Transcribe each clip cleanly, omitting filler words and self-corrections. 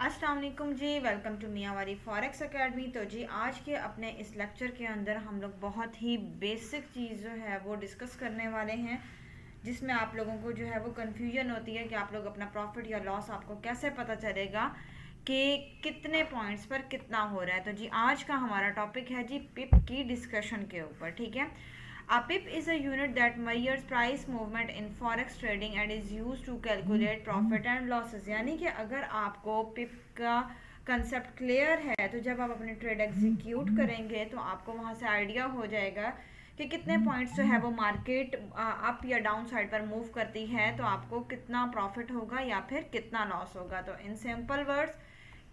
अस्सलाम वालेकुम जी, welcome to मियावारी forex academy. तो जी आज के अपने इस लेक्चर के अंदर हम लोग बहुत ही बेसिक चीज़ जो है वो डिस्कस करने वाले हैं, जिसमें आप लोगों को जो है वो कन्फ्यूजन होती है कि आप लोग अपना प्रॉफिट या लॉस आपको कैसे पता चलेगा कि कितने पॉइंट्स पर कितना हो रहा है। तो जी आज का हमारा टॉपिक है जी पिप की डिस्कशन के ऊपर, ठीक है। A pip is a unit that measures price movement in forex trading and is used to calculate profit and losses। यानी कि अगर आपको पिप का कंसेप्ट क्लियर है तो जब आप अपनी ट्रेड एग्जीक्यूट करेंगे तो आपको वहाँ से आइडिया हो जाएगा कि कितने पॉइंट्स जो है वो मार्केट अप या डाउन साइड पर मूव करती है, तो आपको कितना प्रॉफिट होगा या फिर कितना लॉस होगा। तो इन सिंपल वर्ड्स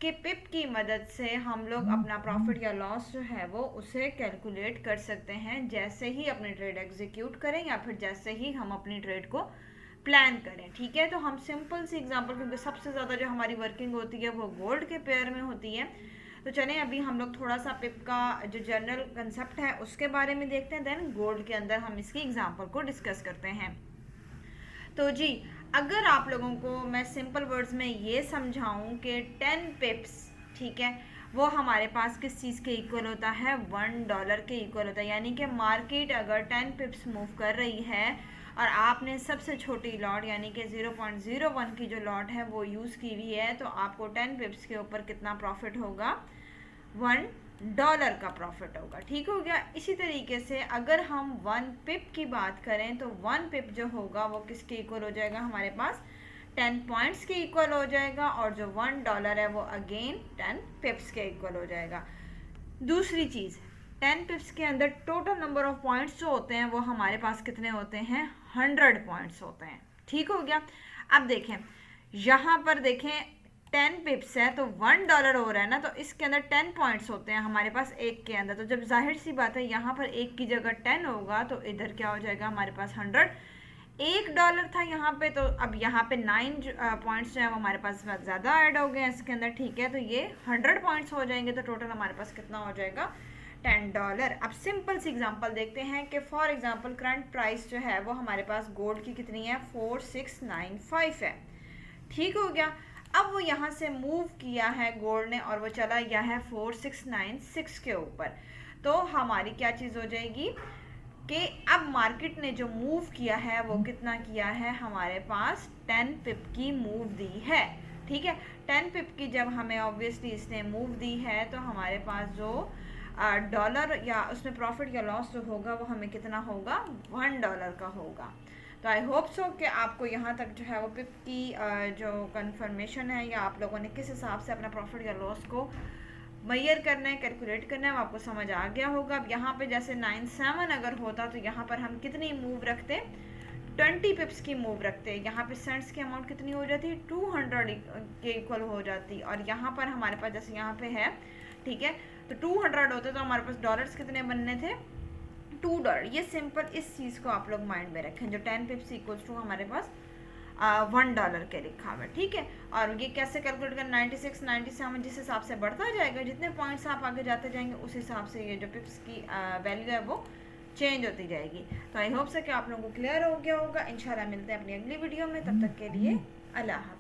कि पिप की मदद से हम लोग अपना प्रॉफिट या लॉस जो है वो उसे कैलकुलेट कर सकते हैं, जैसे ही अपनी ट्रेड एग्जीक्यूट करें या फिर जैसे ही हम अपनी ट्रेड को प्लान करें, ठीक है। तो हम सिंपल सी एग्जांपल, क्योंकि सबसे ज़्यादा जो हमारी वर्किंग होती है वो गोल्ड के पेयर में होती है, तो चलें अभी हम लोग थोड़ा सा पिप का जो जनरल कंसेप्ट है उसके बारे में देखते हैं, देन गोल्ड के अंदर हम इसकी एग्जांपल को डिस्कस करते हैं। तो जी अगर आप लोगों को मैं सिंपल वर्ड्स में ये समझाऊं कि 10 पिप्स, ठीक है, वो हमारे पास किस चीज़ के इक्वल होता है, $1 के इक्वल होता है। यानी कि मार्केट अगर 10 पिप्स मूव कर रही है और आपने सबसे छोटी लॉट यानी कि 0.01 की जो लॉट है वो यूज़ की हुई है, तो आपको 10 पिप्स के ऊपर कितना प्रॉफिट होगा, $1 का प्रॉफिट होगा, ठीक हो गया। इसी तरीके से अगर हम 1 पिप की बात करें तो 1 पिप जो होगा वो किसके इक्वल हो जाएगा, हमारे पास 10 पॉइंट्स के इक्वल हो जाएगा, और जो $1 है वो अगेन 10 पिप्स के इक्वल हो जाएगा। दूसरी चीज़, 10 पिप्स के अंदर टोटल नंबर ऑफ पॉइंट्स जो होते हैं वो हमारे पास कितने होते हैं, 100 पॉइंट्स होते हैं, ठीक हो गया। अब देखें यहाँ पर, देखें 10 पिप्स है तो $1 हो रहा है ना, तो इसके अंदर 10 पॉइंट्स होते हैं हमारे पास एक के अंदर, तो जब जाहिर सी बात है यहाँ पर एक की जगह 10 होगा तो इधर क्या हो जाएगा हमारे पास 100। $1 था यहाँ पे, तो अब यहाँ पे 9 पॉइंट्स जो है वो हमारे पास ज़्यादा ऐड हो गए हैं इसके अंदर, ठीक है। तो ये 100 पॉइंट्स हो जाएंगे, तो टोटल हमारे पास कितना हो जाएगा, $10। अब सिंपल सी एग्जांपल देखते हैं कि फॉर एग्जांपल करंट प्राइस जो है वो हमारे पास गोल्ड की कितनी है, 4695 है, ठीक हो गया। अब वो यहाँ से मूव किया है गोल्ड ने और वो चला गया है 4696 के ऊपर, तो हमारी क्या चीज़ हो जाएगी कि अब मार्केट ने जो मूव किया है वो कितना किया है, हमारे पास 10 पिप की मूव दी है, ठीक है। 10 पिप की जब हमें ऑब्वियसली इसने मूव दी है तो हमारे पास जो डॉलर या उसमें प्रॉफिट या लॉस जो होगा वो हमें कितना होगा, $1 का होगा। तो आई होप सो कि आपको यहाँ तक जो है वो पिप की जो कन्फर्मेशन है या आप लोगों ने किस हिसाब से अपना प्रॉफिट या लॉस को मैयर करना है, कैलकुलेट करना है, वो आपको समझ आ गया होगा। अब यहाँ पे जैसे 97 अगर होता तो यहाँ पर हम कितनी मूव रखते, 20 पिप्स की मूव रखते, यहाँ पे सेंट्स की अमाउंट कितनी हो जाती, 200 के इक्वल हो जाती, और यहाँ पर हमारे पास जैसे यहाँ पे है, ठीक है, तो 200 होते तो हमारे पास डॉलर्स कितने बनने थे, $2। ये सिंपल इस चीज़ को आप लोग माइंड में रखें, जो 10 पिप्स इक्वल्स टू हमारे पास $1 के लिखा हुआ है, ठीक है। और ये कैसे कैलकुलेट करना, 96 97 जिस हिसाब से बढ़ता जाएगा, जितने पॉइंट्स आप आगे जाते जाएंगे उस हिसाब से ये जो पिप्स की वैल्यू है वो चेंज होती जाएगी। तो आई होप से कि आप लोगों को क्लियर हो गया होगा। इंशाल्लाह मिलते हैं अपनी अगली वीडियो में, तब तक के लिए अल्लाह हाफ़िज़।